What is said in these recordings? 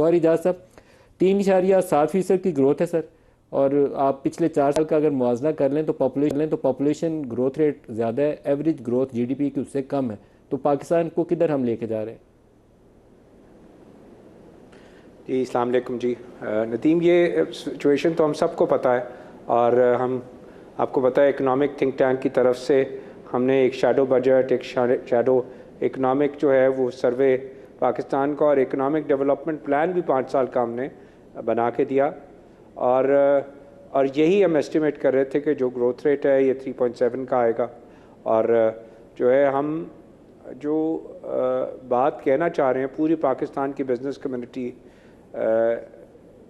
और इजाज़ साहब 3.7% की ग्रोथ है सर, और आप पिछले 4 साल का अगर मुआवजा कर लें तो पॉपुलेशन ग्रोथ रेट ज़्यादा है, एवरेज ग्रोथ जीडीपी की उससे कम है। तो पाकिस्तान को किधर हम लेके जा रहे हैं? जी अस्सलाम वालेकुम जी। नदीम, ये सिचुएशन तो हम सबको पता है, और हम आपको पता है इकोनॉमिक थिंक टैंक की तरफ से हमने एक शैडो बजट, एक शैडो इकोनॉमिक जो है वो सर्वे पाकिस्तान का, और इकोनॉमिक डेवलपमेंट प्लान भी 5 साल का हमने बना के दिया। और यही हम एस्टिमेट कर रहे थे कि जो ग्रोथ रेट है ये 3.7 का आएगा। और जो है हम जो बात कहना चाह रहे हैं, पूरी पाकिस्तान की बिज़नेस कम्युनिटी,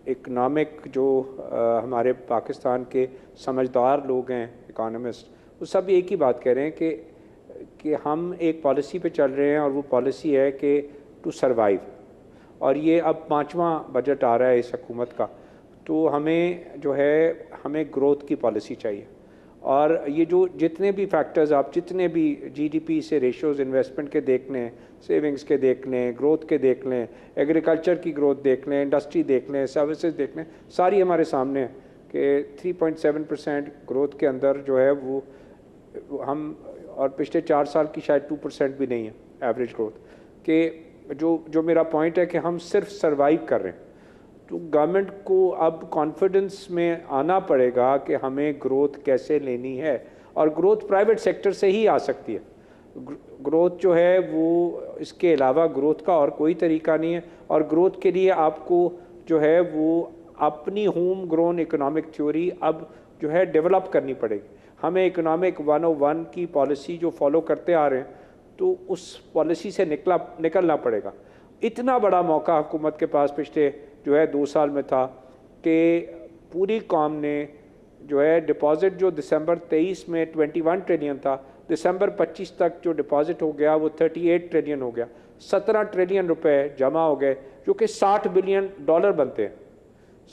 इकनॉमिक जो हमारे पाकिस्तान के समझदार लोग हैं, इकोनॉमिस्ट, वो सब एक ही बात कह रहे हैं कि हम एक पॉलिसी पे चल रहे हैं, और वो पॉलिसी है कि टू सरवाइव। और ये अब 5वां बजट आ रहा है इस हुकूमत का, तो हमें ग्रोथ की पॉलिसी चाहिए। और ये जो जितने भी फैक्टर्स, आप जितने भी जीडीपी से रेशियोज़ इन्वेस्टमेंट के देख लें, सेविंग्स के देख लें, ग्रोथ के देख लें, एग्रीकल्चर की ग्रोथ देख लें, इंडस्ट्री देख लें, सर्विसेज देख लें, सारी हमारे सामने है कि 3.7% ग्रोथ के अंदर जो है वो हम, और पिछले 4 साल की शायद 2% भी नहीं है एवरेज ग्रोथ के। जो मेरा पॉइंट है कि हम सिर्फ सर्वाइव कर रहे हैं। तो गवर्नमेंट को अब कॉन्फिडेंस में आना पड़ेगा कि हमें ग्रोथ कैसे लेनी है, और ग्रोथ प्राइवेट सेक्टर से ही आ सकती है। ग्रोथ जो है वो, इसके अलावा ग्रोथ का और कोई तरीका नहीं है। और ग्रोथ के लिए आपको जो है वो अपनी होम ग्रोन इकोनॉमिक थ्योरी अब जो है डेवलप करनी पड़ेगी। हमें इकोनॉमिक 101 की पॉलिसी जो फॉलो करते आ रहे हैं, तो उस पॉलिसी से निकलना पड़ेगा। इतना बड़ा मौका हुकूमत के पास पिछले जो है 2 साल में था कि पूरी कौम ने जो है डिपॉजिट, जो दिसंबर 23 में 21 ट्रिलियन था, दिसंबर 25 तक जो डिपॉजिट हो गया वो 38 ट्रिलियन हो गया। 17 ट्रिलियन रुपए जमा हो गए, जो कि $60 बिलियन बनते हैं।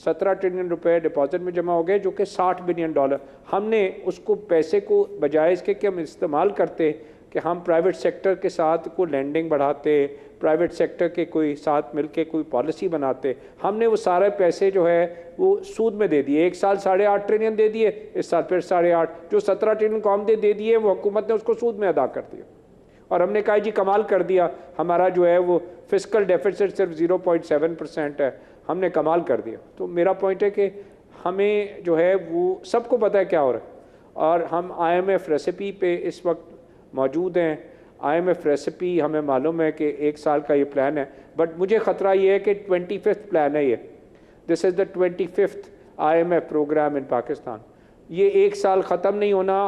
17 ट्रिलियन रुपए डिपॉजिट में जमा हो गए, जो कि $60 बिलियन। हमने उसको पैसे को बजाय इसके कि हम इस्तेमाल करते कि हम प्राइवेट सेक्टर के साथ को लैंडिंग बढ़ाते, प्राइवेट सेक्टर के कोई साथ मिलके कोई पॉलिसी बनाते, हमने वो सारे पैसे जो है वो सूद में दे दिए। एक साल 8.5 ट्रिलियन दे दिए, इस साल फिर 8.5। जो 17 ट्रिलियन को हमने दे दिए वो हुकूमत ने उसको सूद में अदा कर दिया। और हमने कहा जी कमाल कर दिया, हमारा जो है वो फिस्कल डेफिसिट सिर्फ 0.7% है, हमने कमाल कर दिया। तो मेरा पॉइंट है कि हमें जो है वो सबको पता है क्या हो रहा है, और हम IMF रेसिपी पे इस वक्त मौजूद हैं। IMF रेसिपी हमें मालूम है कि 1 साल का ये प्लान है, बट मुझे ख़तरा ये है कि 25th प्लान है ये। This is the 25th IMF program in Pakistan. ये 1 साल ख़त्म नहीं होना,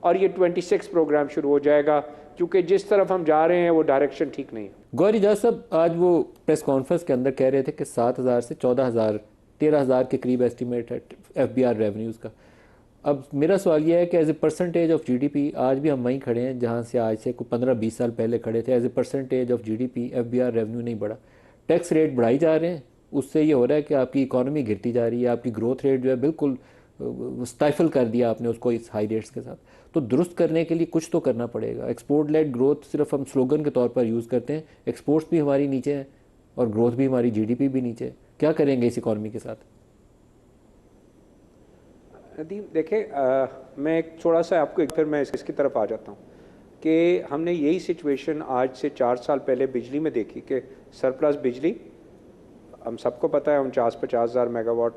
और ये 26 प्रोग्राम शुरू हो जाएगा, क्योंकि जिस तरफ हम जा रहे हैं वो डायरेक्शन ठीक नहीं है। गौहर इजाज़ साहब आज वो प्रेस कॉन्फ्रेंस के अंदर कह रहे थे कि 7,000 से 14,000 13,000 के करीब एस्टिमेट है FBR रेवेन्यूज़ का। अब मेरा सवाल यह है कि as a percentage of GDP आज भी हम वहीं खड़े हैं जहां से आज से कोई 15-20 साल पहले खड़े थे। As a percentage of GDP FBR revenue नहीं बढ़ा, टैक्स रेट बढ़ाई जा रहे हैं। उससे ये हो रहा है कि आपकी इकॉनमी गिरती जा रही है, आपकी ग्रोथ रेट जो है बिल्कुल स्टाइफल कर दिया आपने उसको इस हाई रेट्स के साथ। तो दुरुस्त करने के लिए कुछ तो करना पड़ेगा। एक्सपोर्ट लेड ग्रोथ सिर्फ हम स्लोगन के तौर पर यूज़ करते हैं, एक्सपोर्ट्स भी हमारी नीचे हैं और ग्रोथ भी हमारी जीडीपी भी नीचे है। क्या करेंगे इस इकॉनमी के साथ? नदीम देखें, मैं एक थोड़ा सा आपको फिर मैं इसकी तरफ आ जाता हूँ कि हमने यही सिचुएशन आज से 4 साल पहले बिजली में देखी कि सरप्लस बिजली, हम सबको पता है 49-50 हज़ार मेगावाट,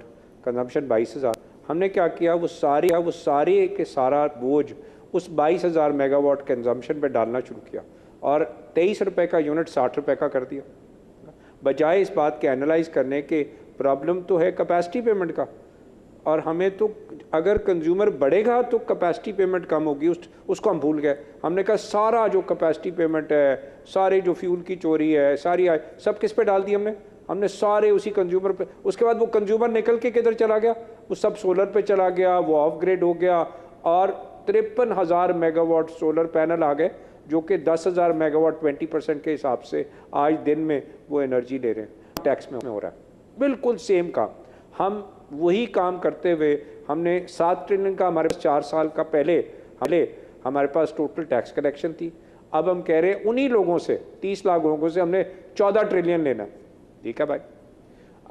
कंजम्पशन 22,000। हमने क्या किया, वो सारे के सारा बोझ उस 22,000 मेगावाट कंजम्पशन पे डालना शुरू किया, और 23 रुपये का यूनिट 60 रुपये का कर दिया, बजाय इस बात के एनालाइज करने के प्रॉब्लम तो है कैपेसिटी पेमेंट का। और हमें तो अगर कंज्यूमर बढ़ेगा तो कैपेसिटी पेमेंट कम होगी, उसको हम भूल गए। हमने कहा सारा जो कैपेसिटी पेमेंट है, सारे जो फ्यूल की चोरी है, सारी सब किस पे डाल दी हमने सारे उसी कंज्यूमर पे। उसके बाद वो कंज्यूमर निकल के किधर चला गया, वो सब सोलर पे चला गया, वो ऑफ ग्रिड हो गया, और 53,000 मेगावाट सोलर पैनल आ गए, जो कि 10,000 मेगावाट 20% के हिसाब से आज दिन में वो एनर्जी ले रहे हैं। टैक्स में हो रहा है बिल्कुल सेम काम। हम वही काम करते हुए हमने 7 ट्रिलियन का हमारे पास 4 साल का पहले हमारे पास टोटल टैक्स कलेक्शन थी। अब हम कह रहे हैं उन्हीं लोगों से, 30 लाख लोगों से हमने 14 ट्रिलियन लेना। ठीक है भाई,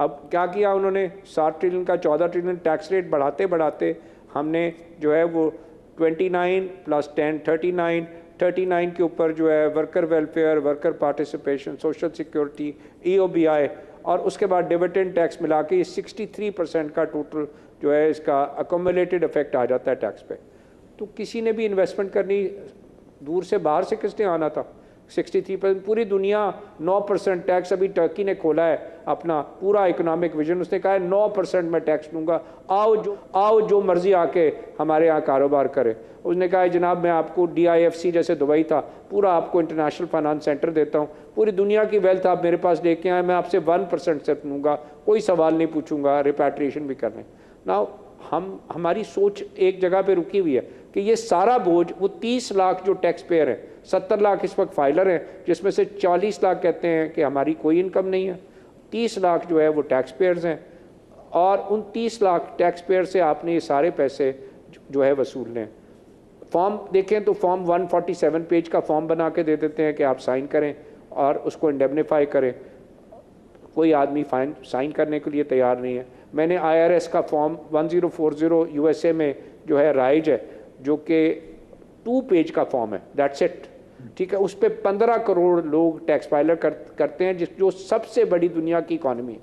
अब क्या किया उन्होंने, 7 ट्रिलियन का 14 ट्रिलियन टैक्स रेट बढ़ाते बढ़ाते हमने जो है वो 29 + 10 39, 39 के ऊपर जो है worker welfare, worker participation, social security, EOBI और उसके बाद डिविडेंड टैक्स मिला के 63% का टोटल जो है इसका अकोमुलेटेड इफेक्ट आ जाता है टैक्स पे। तो किसी ने भी इन्वेस्टमेंट करनी, दूर से बाहर से किसने आना था, 63%, पूरी दुनिया 9% टैक्स, अभी टर्की ने खोला है अपना पूरा इकोनॉमिक विजन, उसने कहा है 9% मैं टैक्स लूँगा, आओ जो मर्जी आके हमारे यहाँ कारोबार करे। उसने कहा है जनाब मैं आपको DIFC जैसे दुबई था, पूरा आपको इंटरनेशनल फाइनेंस सेंटर देता हूँ, पूरी दुनिया की वेल्थ आप मेरे पास लेके आए, मैं आपसे 1% सिर्फ लूँगा, कोई सवाल नहीं पूछूंगा, रिपैट्रिएशन भी करने। ना हमारी सोच एक जगह पे रुकी हुई है कि ये सारा बोझ वो 30 लाख जो टैक्स पेयर हैं, 70 लाख इस वक्त फाइलर हैं, जिसमें से 40 लाख कहते हैं कि हमारी कोई इनकम नहीं है, 30 लाख जो है वो टैक्स पेयर्स हैं, और उन 30 लाख टैक्स पेयर से आपने ये सारे पैसे जो है वसूलने हैं। फॉर्म देखें तो फॉर्म 147 पेज का फॉर्म बना के दे देते हैं कि आप साइन करें और उसको इंडेमनीफाई करें, कोई आदमी साइन करने के लिए तैयार नहीं है। मैंने IRS का फॉर्म 1040 USA में जो है राइज है, जो कि 2 पेज का फॉर्म है, दैट्स इट, ठीक है। उस पर 15 करोड़ लोग टैक्स फाइलर करते हैं, जो सबसे बड़ी दुनिया की इकॉनमी है,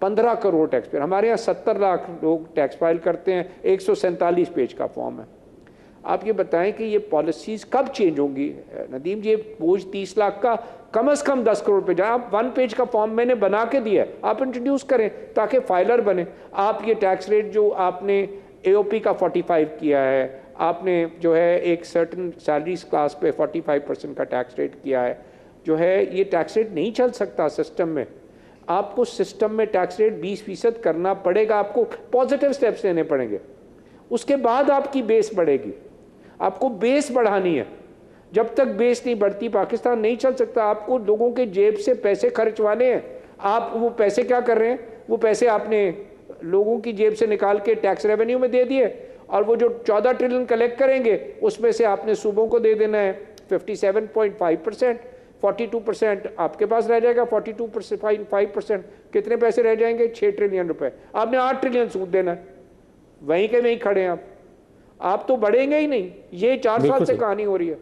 15 करोड़ टैक्स पेयर। हमारे यहाँ 70 लाख लोग टैक्स फाइल करते हैं, 147 पेज का फॉर्म है। आप ये बताएं कि ये पॉलिसीज़ कब चेंज होंगी नदीम जी? बोझ 30 लाख का कम से कम 10 करोड़ पे जाए। आप 1 पेज का फॉर्म मैंने बना के दिया है, आप इंट्रोड्यूस करें ताकि फाइलर बने। आप ये टैक्स रेट जो आपने AOP का 45 किया है, आपने जो है एक सर्टन सैलरीज क्लास पे 45% का टैक्स रेट किया है, जो है ये टैक्स रेट नहीं चल सकता सिस्टम में। आपको सिस्टम में टैक्स रेट 20% करना पड़ेगा, आपको पॉजिटिव स्टेप्स लेने पड़ेंगे, उसके बाद आपकी बेस बढ़ेगी। आपको बेस बढ़ानी है, जब तक बेस नहीं बढ़ती पाकिस्तान नहीं चल सकता। आपको लोगों के जेब से पैसे खर्चवाने हैं, आप वो पैसे क्या कर रहे हैं, वो पैसे आपने लोगों की जेब से निकाल के टैक्स रेवेन्यू में दे दिए, और वो जो 14 ट्रिलियन कलेक्ट करेंगे उसमें से आपने सूबों को दे देना है 57.5%, 42% आपके पास रह जाएगा, 42.5% कितने पैसे रह जाएंगे? 6 ट्रिलियन रुपए। आपने 8 ट्रिलियन सूद देना है, वहीं के वहीं खड़े हैं आप तो बढ़ेंगे ही नहीं। ये 4 साल से कहानी हो रही है।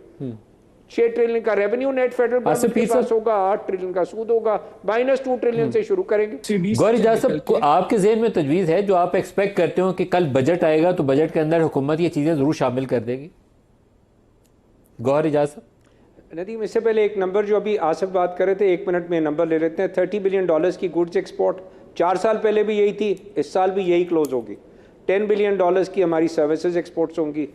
6 ट्रिलियन का रेवेन्यू नेट फेडरल गवर्नमेंट के पास होगा, 8 ट्रिलियन का सूद होगा, -2 ट्रिलियन से शुरू करेंगे। गौहर इजाज़ साहब, आपके ज़हन में तजवीज़ है जो आप एक्सपेक्ट करते हो कि कल बजट आएगा तो बजट के अंदर हुकूमत ये चीज़ें ज़रूर शामिल कर देगी? गौहर इजाज़ साहब। नदीम, इससे पहले एक नंबर जो अभी आसिफ बात कर रहे थे, 1 मिनट में नंबर ले लेते हैं। $30 बिलियन की गुड्स एक्सपोर्ट, 4 साल पहले भी यही थी, इस साल भी यही क्लोज होगी। $10 बिलियन की हमारी सर्विसेज एक्सपोर्ट्स होंगी,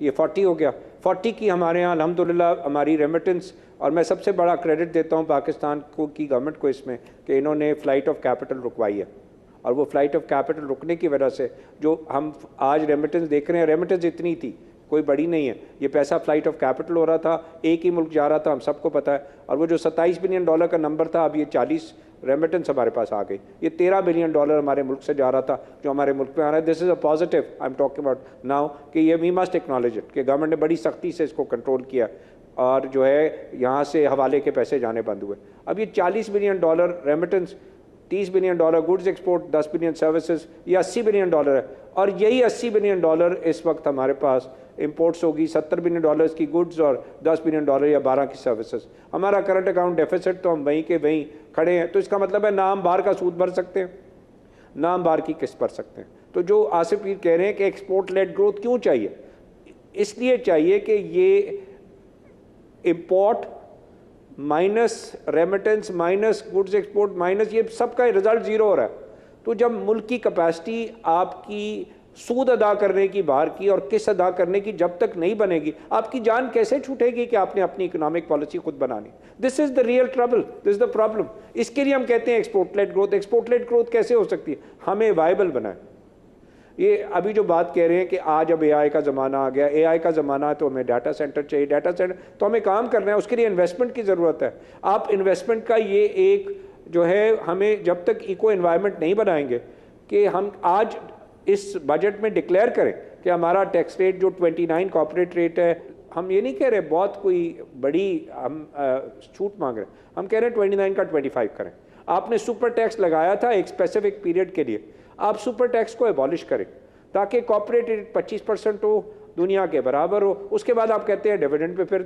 ये 40 हो गया। 40 की हमारे यहाँ अल्हम्दुलिल्लाह हमारी रेमिटेंस, और मैं सबसे बड़ा क्रेडिट देता हूँ पाकिस्तान को की गवर्नमेंट को इसमें कि इन्होंने फ़्लाइट ऑफ कैपिटल रुकवाई है, और वो फ़्लाइट ऑफ कैपिटल रुकने की वजह से जो हम आज रेमिटेंस देख रहे हैं, रेमिटेंस इतनी थी, कोई बड़ी नहीं है, ये पैसा फ़्लाइट ऑफ कैपिटल हो रहा था, एक ही मुल्क जा रहा था, हम सबको पता है। और वो जो $27 बिलियन का नंबर था, अब ये 40 रेमिटेंस हमारे पास आ गई। ये $13 बिलियन हमारे मुल्क से जा रहा था जो हमारे मुल्क में आ रहा है। This is a positive I am talking about now, कि ये वी मस्ट एक्नॉलेज इट कि गवर्नमेंट ने बड़ी सख्ती से इसको कंट्रोल किया, और जो है यहाँ से हवाले के पैसे जाने बंद हुए। अब ये $40 billion remittance, $30 billion goods export, 10 billion services, ये $80 बिलियन है। और यही $80 बिलियन इस वक्त हमारे पास इंपोर्ट्स होगी, $70 बिलियन की गुड्स और $10 बिलियन या 12 की सर्विसेज। हमारा करंट अकाउंट डेफिसिट तो हम वहीं के वहीं खड़े हैं। तो इसका मतलब है ना हम बाहर का सूद भर सकते हैं, ना हम बाहर की किस्त भर सकते हैं। तो जो आसिफ पीर कह रहे हैं कि एक्सपोर्ट लेड ग्रोथ क्यों चाहिए, इसलिए चाहिए कि ये import minus remittance minus goods export minus ये सबका रिजल्ट ज़ीरो हो रहा है। तो जब मुल्क की कैपेसिटी आपकी सूद अदा करने की बाहर की और किस्त अदा करने की जब तक नहीं बनेगी, आपकी जान कैसे छूटेगी कि आपने अपनी इकोनॉमिक पॉलिसी खुद बनानी? This is the real trouble, this is the problem. इसके लिए हम कहते हैं export led growth. Export led growth कैसे हो सकती है? हमें वायबल बनाए। ये अभी जो बात कह रहे हैं कि आज अब AI का ज़माना आ गया, AI का ज़माना है तो हमें डाटा सेंटर चाहिए, डाटा सेंटर तो हमें काम करना है, उसके लिए इन्वेस्टमेंट की ज़रूरत है। आप इन्वेस्टमेंट का ये एक जो है, हमें जब तक इको एनवायरनमेंट नहीं बनाएंगे कि हम आज इस बजट में डिक्लेयर करें कि हमारा टैक्स रेट जो 29 कॉर्पोरेट रेट है, हम ये नहीं कह रहे बहुत कोई बड़ी हम छूट मांग रहे हैं, हम कह रहे हैं 29 का 25 करें। आपने सुपर टैक्स लगाया था एक स्पेसिफिक पीरियड के लिए, आप सुपर टैक्स को एबॉलिश करें ताकि कॉर्पोरेट रेट 25% हो, दुनिया के बराबर हो। उसके बाद आप कहते हैं डिविडेंड पे फिर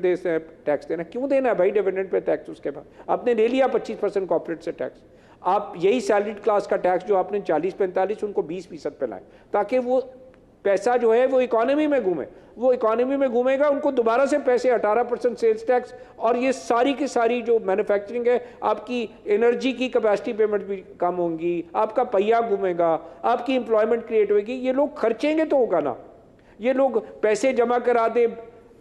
टैक्स देना। क्यों देना है भाई डिविडेंड पे टैक्स? उसके बाद आपने ले लिया 25% कॉर्पोरेट से टैक्स, आप यही सैलरीड क्लास का टैक्स जो आपने 40-45 उनको 20% पे लाए, ताकि वो पैसा जो है वो इकोनॉमी में घूमे। वो इकोनॉमी में घूमेगा, उनको दोबारा से पैसे 18% सेल्स टैक्स, और ये सारी की सारी जो मैन्युफैक्चरिंग है, आपकी एनर्जी की कैपेसिटी पेमेंट भी कम होंगी, आपका पहिया घूमेगा, आपकी एम्प्लॉयमेंट क्रिएट होगी। ये लोग खर्चेंगे तो होगा ना। ये लोग पैसे जमा करा दे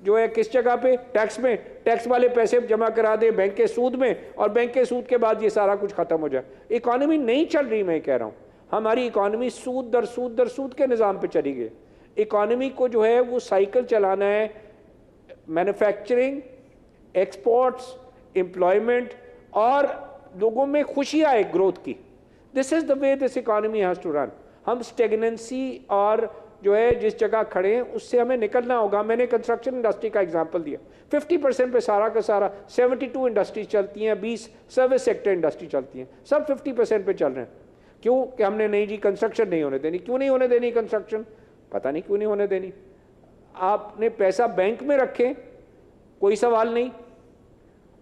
जो है किस जगह पे? टैक्स में। टैक्स वाले पैसे जमा करा दे बैंक के सूद में, और बैंक के सूद के बाद ये सारा कुछ खत्म हो जाए। इकोनॉमी नहीं चल रही, मैं कह रहा हूँ हमारी इकोनॉमी सूद दर सूद दर सूद के निज़ाम पे चली गई। इकोनॉमी को जो है वो साइकिल चलाना है, मैन्युफैक्चरिंग, एक्सपोर्ट्स, एम्प्लॉयमेंट, और लोगों में खुशी आए ग्रोथ की। This is the way this economy has to run. हम स्टेगनेंसी और जो है जिस जगह खड़े हैं उससे हमें निकलना होगा। मैंने कंस्ट्रक्शन इंडस्ट्री का एग्जांपल दिया, 50% पे सारा का सारा 72 इंडस्ट्रीज चलती हैं, 20 सर्विस सेक्टर इंडस्ट्री चलती हैं, सब 50% पे चल रहे हैं। क्यों? कि हमने नहीं जी कंस्ट्रक्शन नहीं होने देनी। क्यों नहीं होने देनी कंस्ट्रक्शन? पता नहीं क्यों नहीं होने देनी। आपने पैसा बैंक में रखें, कोई सवाल नहीं।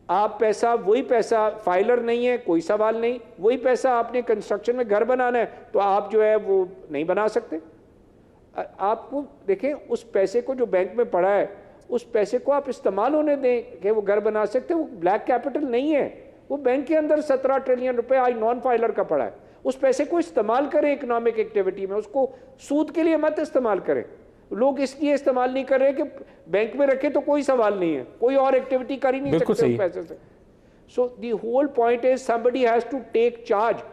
आप पैसा, वही पैसा फाइलर नहीं है, कोई सवाल नहीं। वही पैसा आपने कंस्ट्रक्शन में घर बनाना है तो आप जो है वो नहीं बना सकते। आपको देखें, उस पैसे को जो बैंक में पड़ा है, उस पैसे को आप इस्तेमाल होने दें कि वो घर बना सकते। वो ब्लैक कैपिटल नहीं है, वो बैंक के अंदर 17 ट्रिलियन रुपए आज नॉन फाइलर का पड़ा है। उस पैसे को इस्तेमाल करें इकोनॉमिक एक्टिविटी में, उसको सूद के लिए मत इस्तेमाल करें। लोग इसलिए इस्तेमाल नहीं कर रहे कि बैंक में रखे तो कोई सवाल नहीं है, कोई और एक्टिविटी कर ही नहीं सकते उस पैसे से। So the whole point is somebody has to take charge.